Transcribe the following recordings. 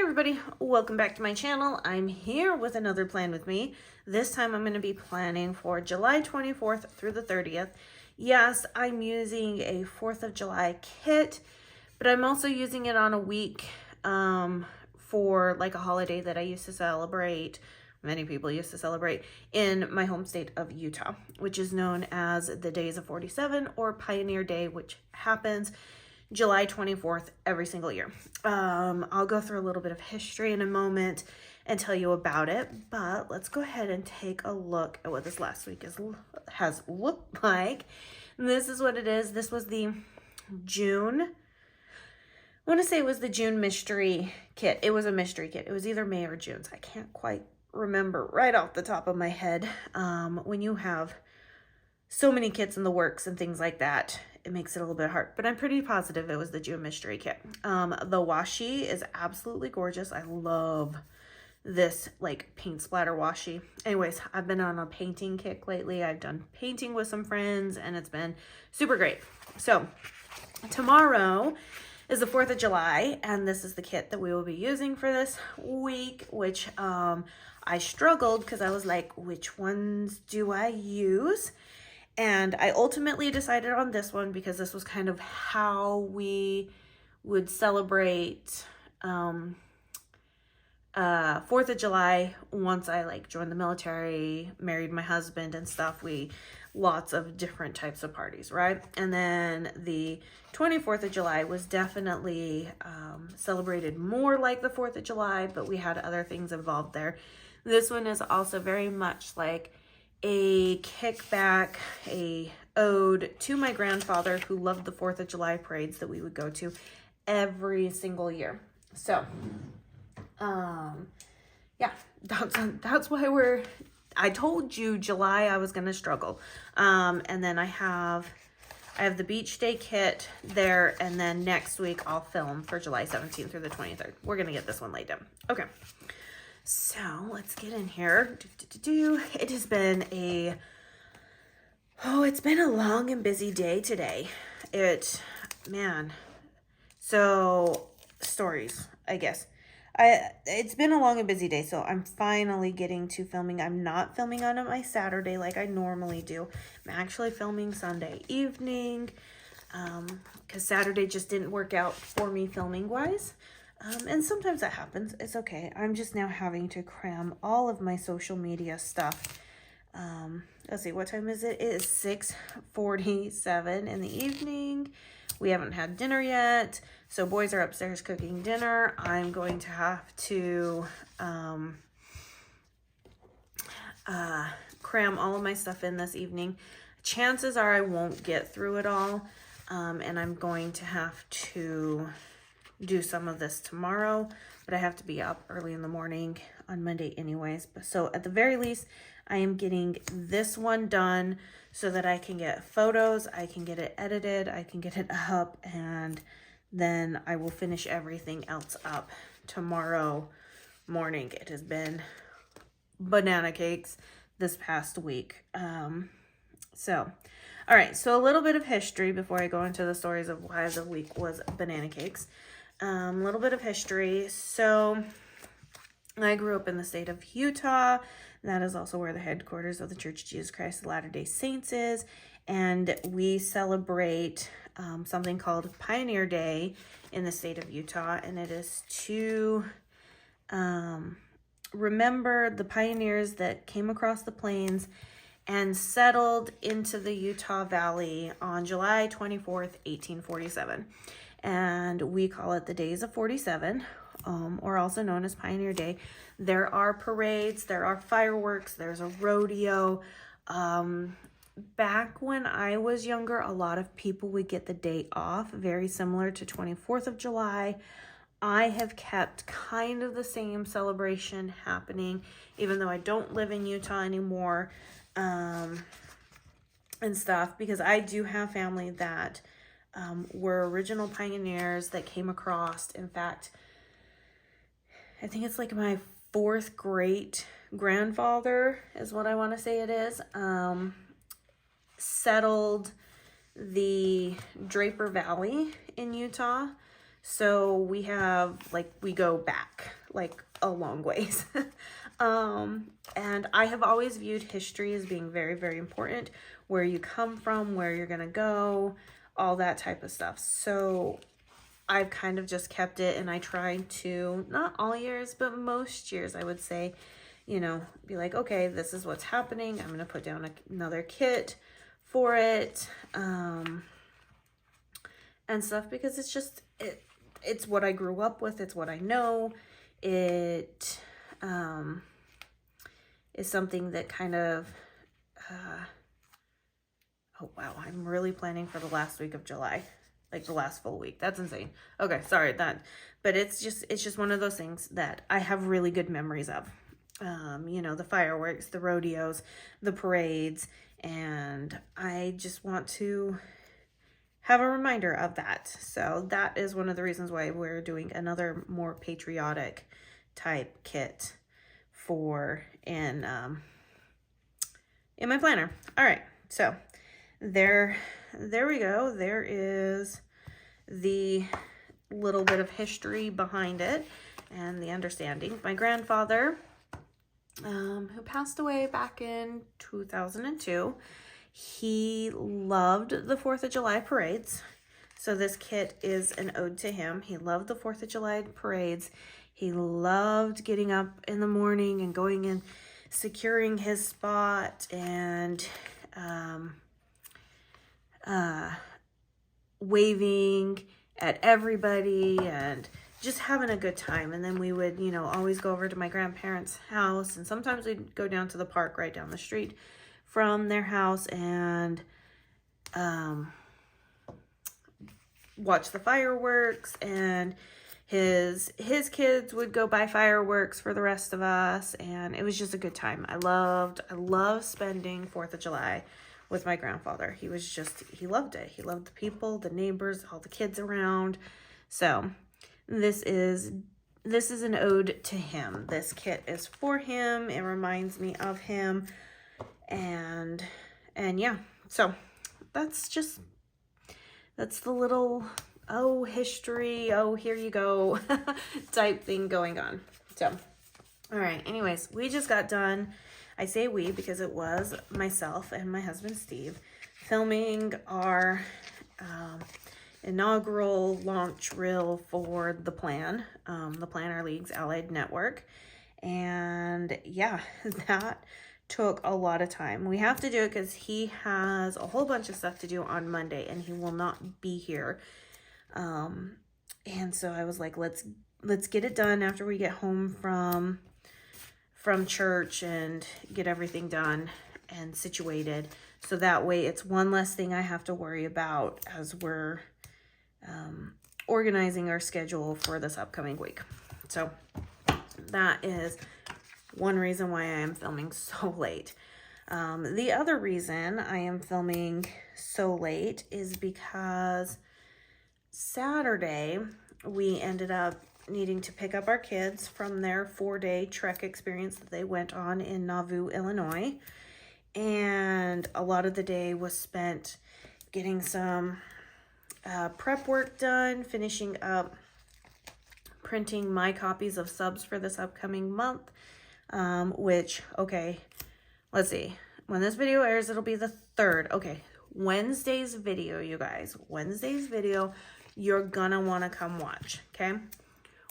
everybody, welcome back to my channel. I'm here with another plan with me. This time I'm going to be planning for July 24th through the 30th. Yes, I'm using a 4th of July kit, but I'm also using it on a week for like a holiday that I used to celebrate. Many people used to celebrate in my home state of Utah, which is known as the Days of 47 or Pioneer Day, which happens July 24th every single year. I'll go through a little bit of history in a moment and tell you about it, but let's go ahead and take a look at what this last week has looked like. And this is what it is. This was the June, I want to say it was the June mystery kit. It was a mystery kit. It was either May or June, so I can't quite remember right off the top of my head. When you have so many kits in the works and things like that, it makes it a little bit hard, but I'm pretty positive it was the June mystery kit. The washi is absolutely gorgeous. I love this like paint splatter washi. Anyways, I've been on a painting kick lately. I've done painting with some friends and it's been super great. So tomorrow is the 4th of July and this is the kit that we will be using for this week, which I struggled because I was like, which ones do I use? And I ultimately decided on this one because this was kind of how we would celebrate 4th of July once I like joined the military, married my husband and stuff. Lots of different types of parties, right? And then the 24th of July was definitely celebrated more like the 4th of July, but we had other things involved there. This one is also very much like a kickback, a ode to my grandfather who loved the 4th of July parades that we would go to every single year. So, yeah, that's why I told you July I was going to struggle. And then I have the beach day kit there. And then next week I'll film for July 17th through the 23rd. We're going to get this one laid down. Okay. So let's get in here. It has been it's been a long and busy day today. So stories, I guess. It's been a long and busy day, so I'm finally getting to filming. I'm not filming on my Saturday like I normally do. I'm actually filming Sunday evening, because Saturday just didn't work out for me filming wise. And sometimes that happens. It's okay. I'm just now having to cram all of my social media stuff. Let's see, what time is it? It is 6:47 in the evening. We haven't had dinner yet. So boys are upstairs cooking dinner. I'm going to have to cram all of my stuff in this evening. Chances are I won't get through it all. And I'm going to have to do some of this tomorrow, but I have to be up early in the morning on Monday anyways. So at the very least, I am getting this one done so that I can get photos, I can get it edited, I can get it up, and then I will finish everything else up tomorrow morning. It has been banana cakes this past week. All right, so a little bit of history before I go into the stories of why the week was banana cakes. A little bit of history. So I grew up in the state of Utah. That is also where the headquarters of the Church of Jesus Christ of Latter-day Saints is. And we celebrate something called Pioneer Day in the state of Utah. And it is to remember the pioneers that came across the plains and settled into the Utah Valley on July 24th, 1847. And we call it the Days of 47, or also known as Pioneer Day. There are parades, there are fireworks, there's a rodeo. Back when I was younger, a lot of people would get the day off, very similar to 24th of July. I have kept kind of the same celebration happening, even though I don't live in Utah anymore, and stuff, because I do have family that were original pioneers that came across. In fact, I think it's like my 4th great grandfather is what I want to say it is, settled the Draper Valley in Utah. So we have, like, we go back, like, a long ways. And I have always viewed history as being very, very important. Where you come from, where you're going to go, all that type of stuff. So I've kind of just kept it, and I try to, not all years, but most years, I would say, you know, be like, okay, this is what's happening. I'm going to put down another kit for it, and stuff, because it's just, it's what I grew up with. It's what I know. It is something that kind of, oh wow, I'm really planning for the last week of July, like the last full week. That's insane. Okay, sorry that, but it's just one of those things that I have really good memories of. You know, the fireworks, the rodeos, the parades, and I just want to have a reminder of that. So that is one of the reasons why we're doing another more patriotic type kit for in my planner. All right, so there we go. There is the little bit of history behind it and the understanding. My grandfather, who passed away back in 2002, he loved the 4th of July parades. So this kit is an ode to him. He loved the 4th of July parades. He loved getting up in the morning and going and securing his spot and waving at everybody and just having a good time. And then we would, you know, always go over to my grandparents' house, and sometimes we'd go down to the park right down the street from their house and watch the fireworks, and his kids would go buy fireworks for the rest of us, and it was just a good time. I loved spending 4th of July with my grandfather. He loved it. He loved the people, the neighbors, all the kids around. So this is an ode to him. This kit is for him. It reminds me of him. And yeah, so that's the little, oh, history, oh, here you go type thing going on. So, all right, anyways, we just got done. I say we because it was myself and my husband, Steve, filming our inaugural launch reel for the Planner League's Allied Network. And yeah, that took a lot of time. We have to do it because he has a whole bunch of stuff to do on Monday, and he will not be here. And so I was like, let's get it done after we get home from church and get everything done and situated. So that way it's one less thing I have to worry about as we're organizing our schedule for this upcoming week. So that is one reason why I am filming so late. The other reason I am filming so late is because Saturday we ended up needing to pick up our kids from their 4-day trek experience that they went on in Nauvoo, Illinois. And a lot of the day was spent getting some prep work done, finishing up printing my copies of subs for this upcoming month, which, okay, let's see. When this video airs, it'll be the 3rd. Okay, Wednesday's video, you guys. Wednesday's video, you're gonna want to come watch, okay?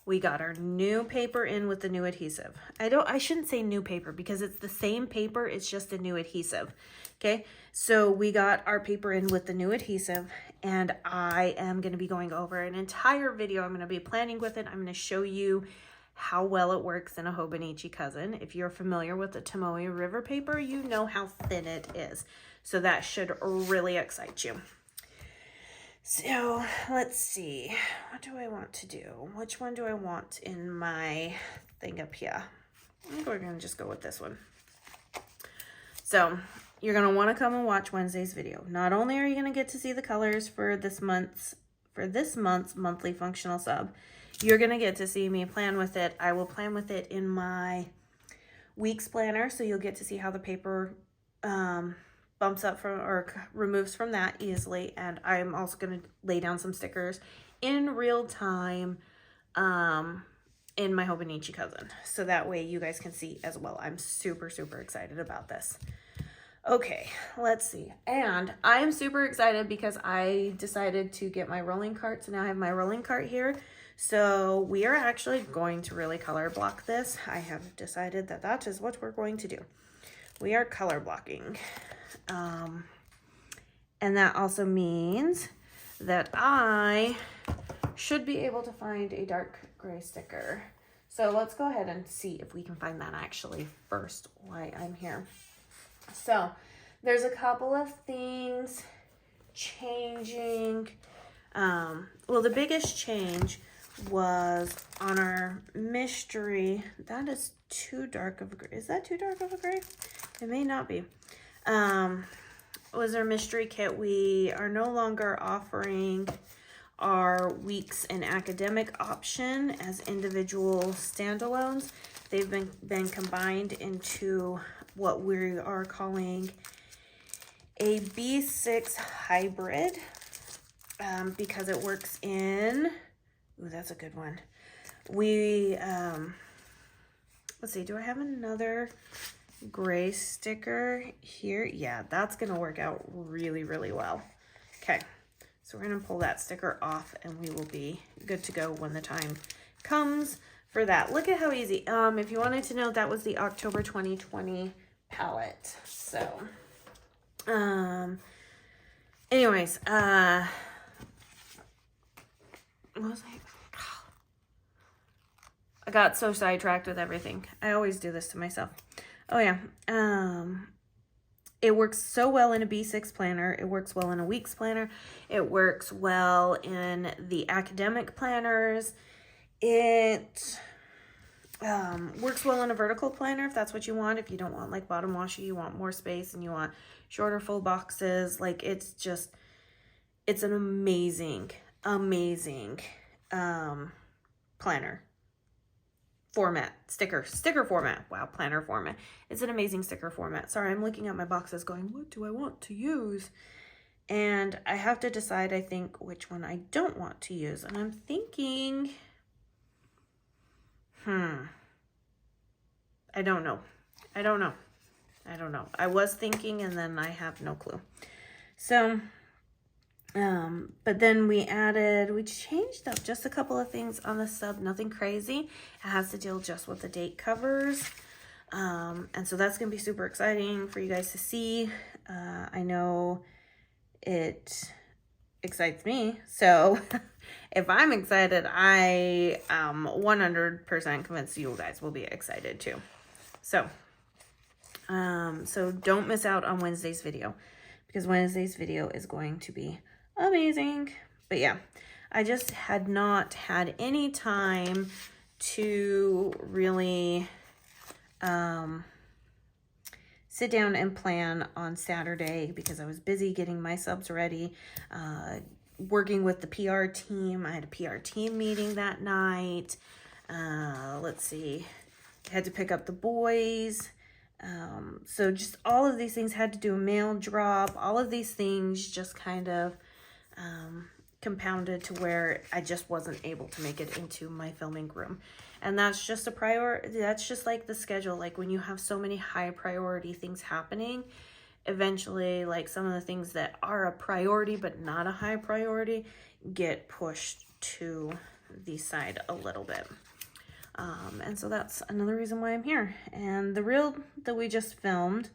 We got our new paper in with the new adhesive. I shouldn't say new paper because it's the same paper, it's just a new adhesive. Okay, so we got our paper in with the new adhesive, and I am going to be going over an entire video. I'm going to be planning with it. I'm going to show you how well it works in a Hobonichi cousin. If you're familiar with the Tomoe River paper, you know how thin it is. So that should really excite you. So let's see, what do I want to do? Which one do I want in my thing up here? I think we're going to just go with this one. So you're going to want to come and watch Wednesday's video. Not only are you going to get to see the colors for this month's monthly functional sub, you're going to get to see me plan with it. I will plan with it in my week's planner, so you'll get to see how the paper bumps up from or removes from that easily. And I'm also going to lay down some stickers in real time in my Hobonichi cousin, so that way you guys can see as well. I'm super excited about this. Okay, let's see. And I am super excited because I decided to get my rolling cart. So now I have my rolling cart here. So we are actually going to really color block this. I have decided that that is what we're going to do. We are color blocking. And that also means that I should be able to find a dark gray sticker. So let's go ahead and see if we can find that actually first while I'm here. So there's a couple of things changing. Well, the biggest change was on our mystery. That is too dark of a gray. Is that too dark of a gray? It may not be. Was our mystery kit. We are no longer offering our weeks and academic option as individual standalones. They've been combined into what we are calling a B6 hybrid, because it works in, ooh, that's a good one. We, let's see, do I have another gray sticker here? Yeah, that's gonna work out really well. Okay, so we're gonna pull that sticker off and we will be good to go when the time comes for that. Look at how easy. If you wanted to know, that was the October 2020 palette. So anyways, what was I got so sidetracked with everything. I always do this to myself. Oh yeah. It works so well in a B6 planner. It works well in a weeks planner. It works well in the academic planners. It works well in a vertical planner if that's what you want. If you don't want like bottom washi, you want more space and you want shorter full boxes. Like it's an amazing planner format, sticker format. Wow, planner format. It's an amazing sticker format. Sorry, I'm looking at my boxes going, what do I want to use? And I have to decide, I think, which one I don't want to use. And I'm thinking, I don't know. I was thinking and then I have no clue. So, but then we changed up just a couple of things on the sub, nothing crazy. It has to deal just with the date covers. And so that's going to be super exciting for you guys to see. I know it excites me. So if I'm excited, I am 100% convinced you guys will be excited too. So, so don't miss out on Wednesday's video because Wednesday's video is going to be amazing. But yeah, I just had not had any time to really sit down and plan on Saturday because I was busy getting my subs ready, working with the PR team. I had a PR team meeting that night. Let's see, I had to pick up the boys. So just all of these things, had to do a mail drop. All of these things just kind of compounded to where I just wasn't able to make it into my filming room. And that's just a priority. That's just like the schedule. Like when you have so many high priority things happening, eventually like some of the things that are a priority but not a high priority get pushed to the side a little bit. And so that's another reason why I'm here. And the reel that we just filmed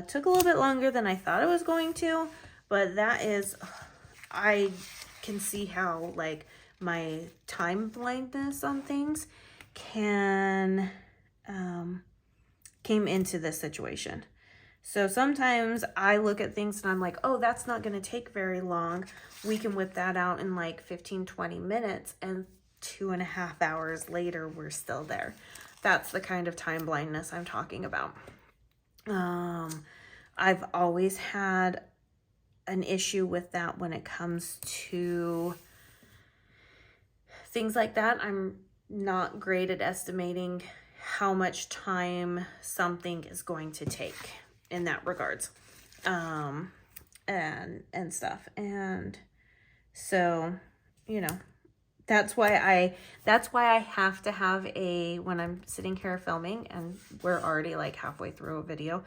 took a little bit longer than I thought it was going to, but that is, I can see how like my time blindness on things came into this situation. So sometimes I look at things and I'm like, oh, that's not going to take very long. We can whip that out in like 15-20 minutes, and 2.5 hours later we're still there. That's the kind of time blindness I'm talking about. I've always had an issue with that when it comes to things like that. I'm not great at estimating how much time something is going to take in that regards. and stuff. And so, you know, that's why I have to have when I'm sitting here filming, and we're already like halfway through a video,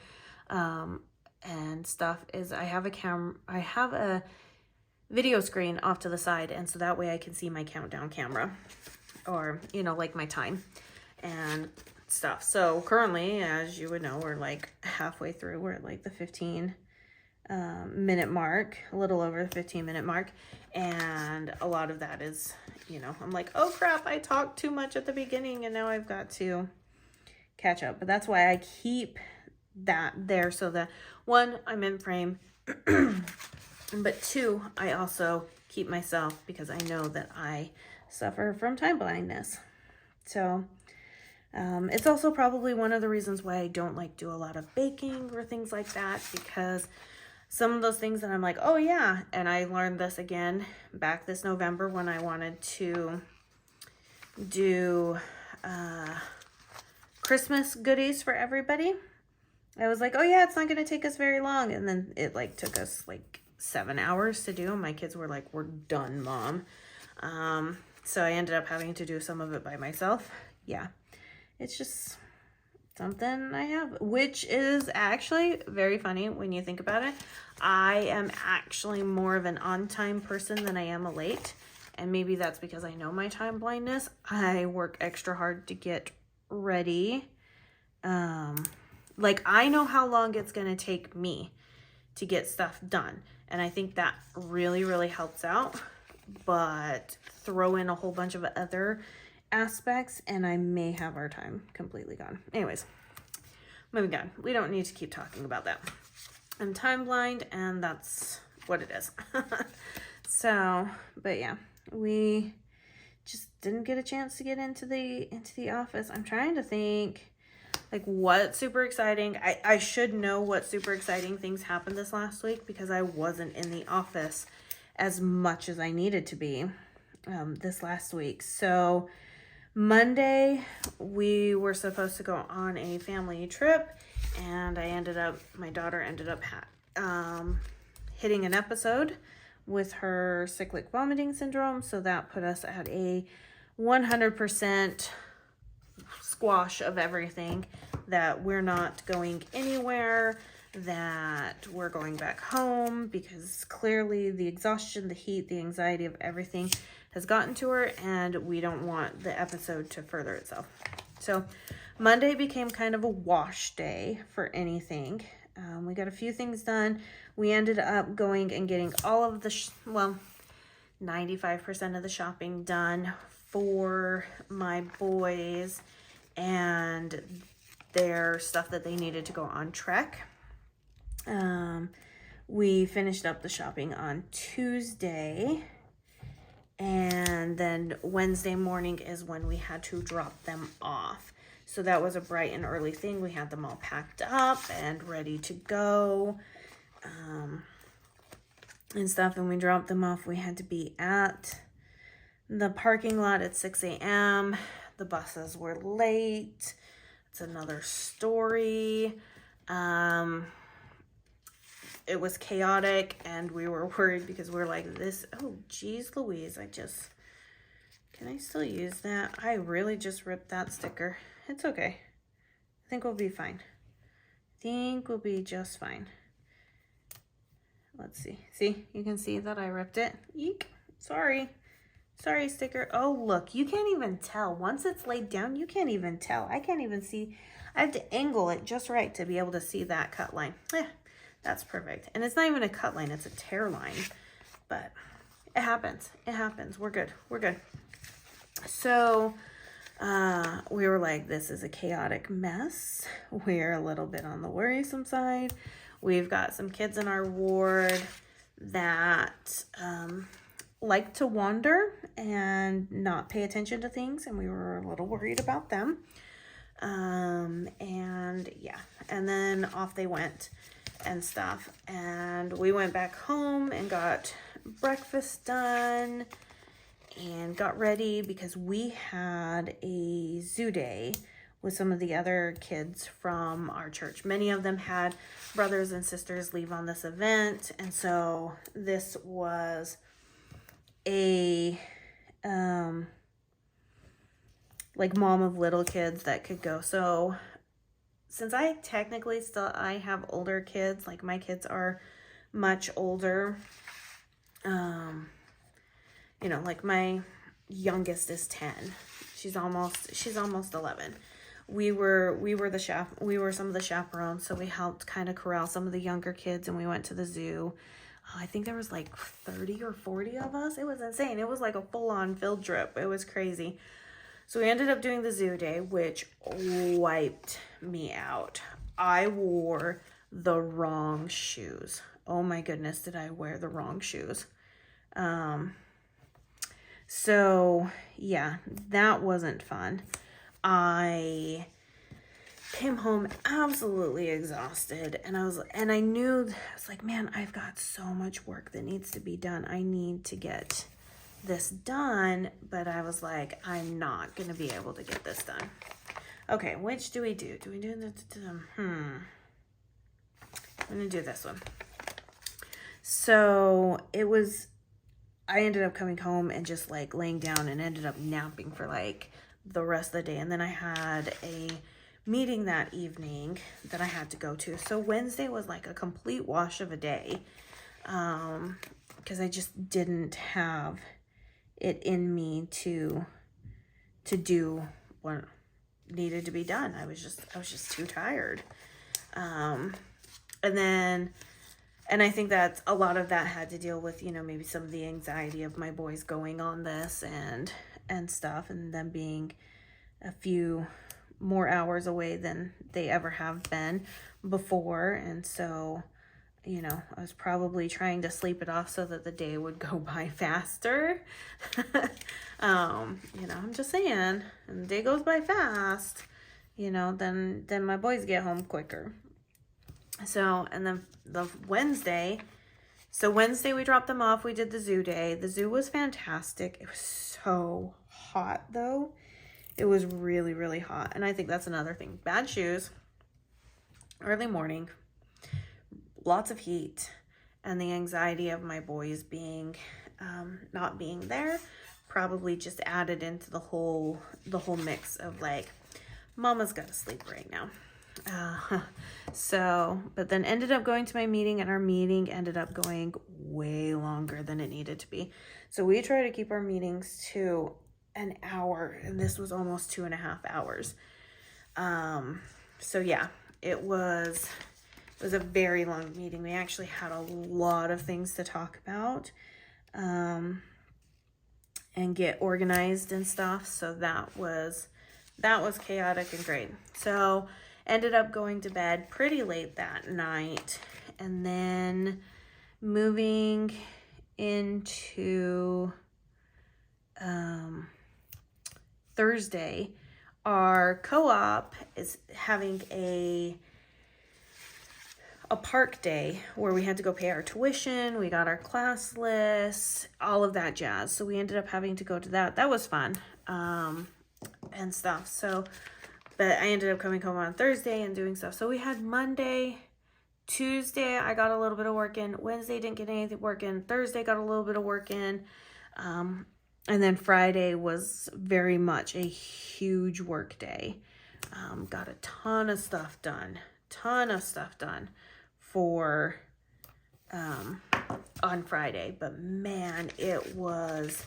and stuff, is I have a video screen off to the side, and so that way I can see my countdown camera, or, you know, like my time and stuff. So currently, as you would know, we're like halfway through. We're at like the 15 minute mark, a little over the 15-minute mark, and a lot of that is, you know, I'm like, oh crap, I talked too much at the beginning and now I've got to catch up. But that's why I keep that there, so that one, I'm in frame, but two, I also keep myself, because I know that I suffer from time blindness. So it's also probably one of the reasons why I don't like do a lot of baking or things like that, because some of those things that I'm like, oh yeah, and I learned this again back this November when I wanted to do Christmas goodies for everybody. I was like, oh yeah, it's not going to take us very long. And then it like took us like 7 hours to do. My kids were like, we're done, Mom. So I ended up having to do some of it by myself. Yeah, it's just something I have, which is actually very funny when you think about it. I am actually more of an on-time person than I am a late. And maybe that's because I know my time blindness. I work extra hard to get ready. Like, I know how long it's going to take me to get stuff done. And I think that really, really helps out. But throw in a whole bunch of other aspects and I may have our time completely gone. Anyways, moving on. We don't need to keep talking about that. I'm time blind, and that's what it is. So, but yeah, we just didn't get a chance to get into the office. I'm trying to think like what super exciting. I should know what super exciting things happened this last week, because I wasn't in the office as much as I needed to be this last week. So Monday, we were supposed to go on a family trip, and my daughter ended up hitting an episode with her cyclic vomiting syndrome. So that put us at a 100% squash of everything, that we're not going anywhere, that we're going back home, because clearly the exhaustion, the heat, the anxiety of everything has gotten to her, and we don't want the episode to further itself. So Monday became kind of a wash day for anything. We got a few things done. We ended up going and getting all of the 95% of the shopping done for my boys and their stuff that they needed to go on trek. We finished up the shopping on Tuesday, and then Wednesday morning is when we had to drop them off. So that was a bright and early thing. We had them all packed up and ready to go, and stuff. And we dropped them off. We had to be at the parking lot at 6 a.m. The buses were late. It's another story. It was chaotic, and we were worried because we're like, oh geez Louise, can I still use that? I really just ripped that sticker. It's okay. I think we'll be fine. I think we'll be just fine. Let's see. See, you can see that I ripped it. Eek. Sorry, sticker. Oh, look, you can't even tell. Once it's laid down, you can't even tell. I can't even see. I have to angle it just right to be able to see that cut line. That's perfect. And it's not even a cut line, it's a tear line. But it happens. It happens. We're good. We're good. So we were like, this is a chaotic mess. We're a little bit on the worrisome side. We've got some kids in our ward that like to wander and not pay attention to things, and we were a little worried about them. And yeah, and then off they went and stuff, and we went back home and got breakfast done and got ready because we had a zoo day with some of the other kids from our church. Many of them had brothers and sisters leave on this event, and so this was a like mom of little kids that could go. So since I have older kids, like my kids are much older, you know, like my youngest is 10. She's almost 11. We were some of the chaperones, so we helped kind of corral some of the younger kids, and we went to the zoo. I think there was like 30 or 40 of us. It was insane. It was like a full-on field trip. It was crazy. So we ended up doing the zoo day, which wiped me out. I wore the wrong shoes. Oh my goodness, did I wear the wrong shoes? So yeah, that wasn't fun. I came home absolutely exhausted, and I was like, man, I've got so much work that needs to be done. I need to get this done, but I was like, I'm not gonna be able to get this done. Okay, which do we do? Do we do I'm gonna do this one. So I ended up coming home and just like laying down and ended up napping for like the rest of the day. And then I had a meeting that evening that I had to go to. So Wednesday was like a complete wash of a day, because I just didn't have it in me to do what needed to be done. I was just too tired. And I think that a lot of that had to deal with, you know, maybe some of the anxiety of my boys going on this and stuff, and them being a few more hours away than they ever have been before. And so, you know, I was probably trying to sleep it off so that the day would go by faster. You know, I'm just saying, and the day goes by fast, you know, then my boys get home quicker. So, and then Wednesday we dropped them off. We did the zoo day. The zoo was fantastic. It was so hot though. It was really, really hot. And I think that's another thing. Bad shoes, early morning, lots of heat, and the anxiety of my boys being, not being there probably just added into the whole mix of like, mama's got to sleep right now. But then ended up going to my meeting, and our meeting ended up going way longer than it needed to be. So we try to keep our meetings to an hour, and this was almost 2.5 hours. So yeah, it was a very long meeting. We actually had a lot of things to talk about, and get organized and stuff. So that was chaotic and great. So ended up going to bed pretty late that night, and then moving into Thursday. Our co-op is having a park day where we had to go pay our tuition. We got our class lists, all of that jazz. So we ended up having to go to that. That was fun, and stuff. So, but I ended up coming home on Thursday and doing stuff. So we had Monday, Tuesday, I got a little bit of work in. Wednesday, didn't get anything work in. Thursday, got a little bit of work in. And then Friday was very much a huge work day. Got a ton of stuff done for, on Friday. But man, it was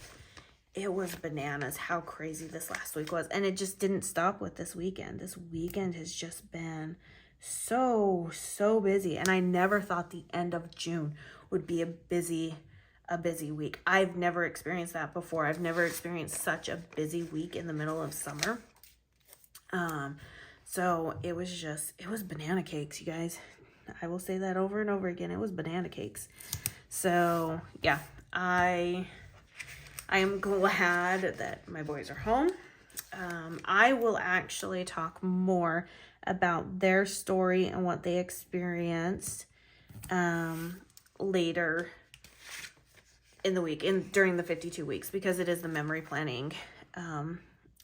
bananas how crazy this last week was. And it just didn't stop with this weekend. This weekend has just been so busy. And I never thought the end of June would be a busy week. I've never experienced that before. I've never experienced such a busy week in the middle of summer. So it was banana cakes, you guys. I will say that over and over again. It was banana cakes. So yeah, I am glad that my boys are home. I will actually talk more about their story and what they experienced later in the week, during the 52 weeks, because it is the memory planning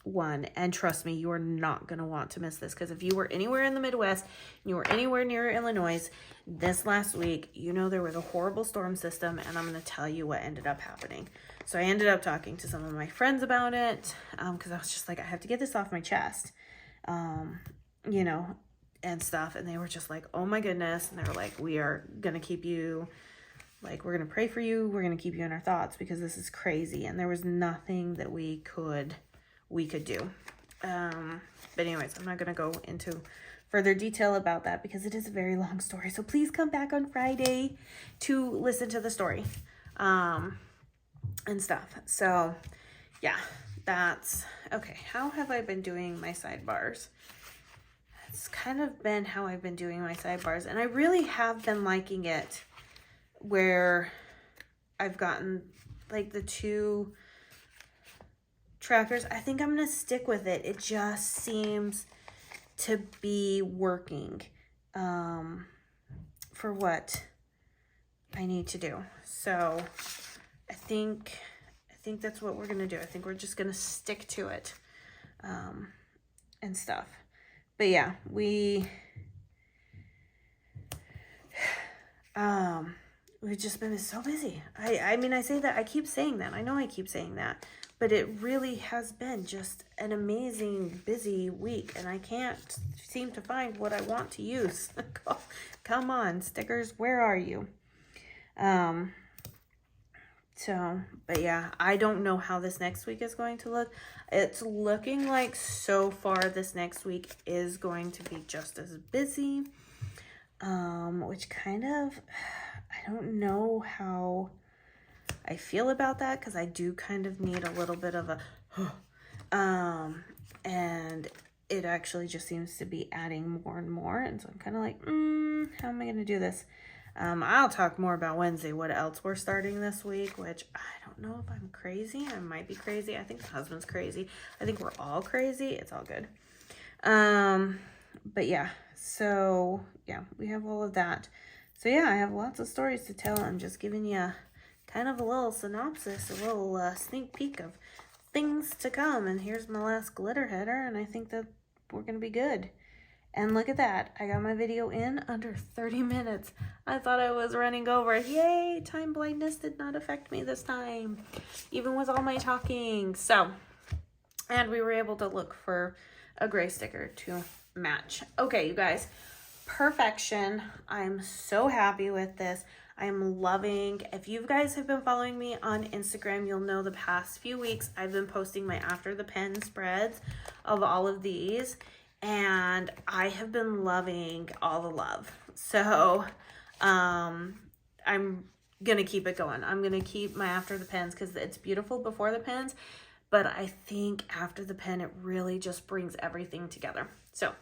one. And trust me, you are not going to want to miss this, because if you were anywhere in the Midwest and you were anywhere near Illinois this last week, you know there was a horrible storm system, and I'm going to tell you what ended up happening. So I ended up talking to some of my friends about it, because I was just like, I have to get this off my chest, you know, and stuff. And they were just like, oh my goodness. And they were like, we are going to keep you, like, we're going to pray for you. We're going to keep you in our thoughts, because this is crazy. And there was nothing that we could do. But anyways, I'm not going to go into further detail about that, because it is a very long story. So please come back on Friday to listen to the story, and stuff. So yeah, that's okay. How have I been doing my sidebars? It's kind of been how I've been doing my sidebars, and I really have been liking it, where I've gotten like the 2 trackers. I think I'm going to stick with it. It just seems to be working for what I need to do. So I think that's what we're going to do. I think we're just going to stick to it and stuff. But yeah, we've just been so busy. I mean, I say that, I keep saying that. I know I keep saying that, but it really has been just an amazing busy week, and I can't seem to find what I want to use. Come on, stickers, where are you? So, but yeah, I don't know how this next week is going to look. It's looking like so far this next week is going to be just as busy, which kind of, I don't know how I feel about that, because I do kind of need a little bit of a, and it actually just seems to be adding more and more. And so I'm kind of like, how am I going to do this? I'll talk more about Wednesday, what else we're starting this week, which I don't know if I'm crazy. I might be crazy. I think the husband's crazy. I think we're all crazy. It's all good. But yeah, so yeah, we have all of that. So yeah, I have lots of stories to tell. I'm just giving you kind of a little synopsis, a little sneak peek of things to come. And here's my last glitter header, and I think that we're going to be good. And look at that. I got my video in under 30 minutes. I thought I was running over. Yay, time blindness did not affect me this time, even with all my talking. So, and we were able to look for a gray sticker to match. Okay, you guys, perfection. I'm so happy with this. I'm loving, if you guys have been following me on Instagram, you'll know the past few weeks I've been posting my after the pen spreads of all of these, and I have been loving all the love. So I'm gonna keep it going. I'm gonna keep my after the pens, because it's beautiful before the pens, but I think after the pen it really just brings everything together. So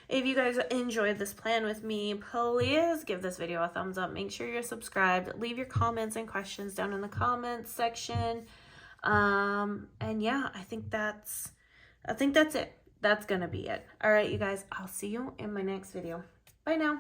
if you guys enjoyed this plan with me, please give this video a thumbs up. Make sure you're subscribed. Leave your comments and questions down in the comments section. And yeah, I think that's it. That's gonna be it. All right, you guys, I'll see you in my next video. Bye now.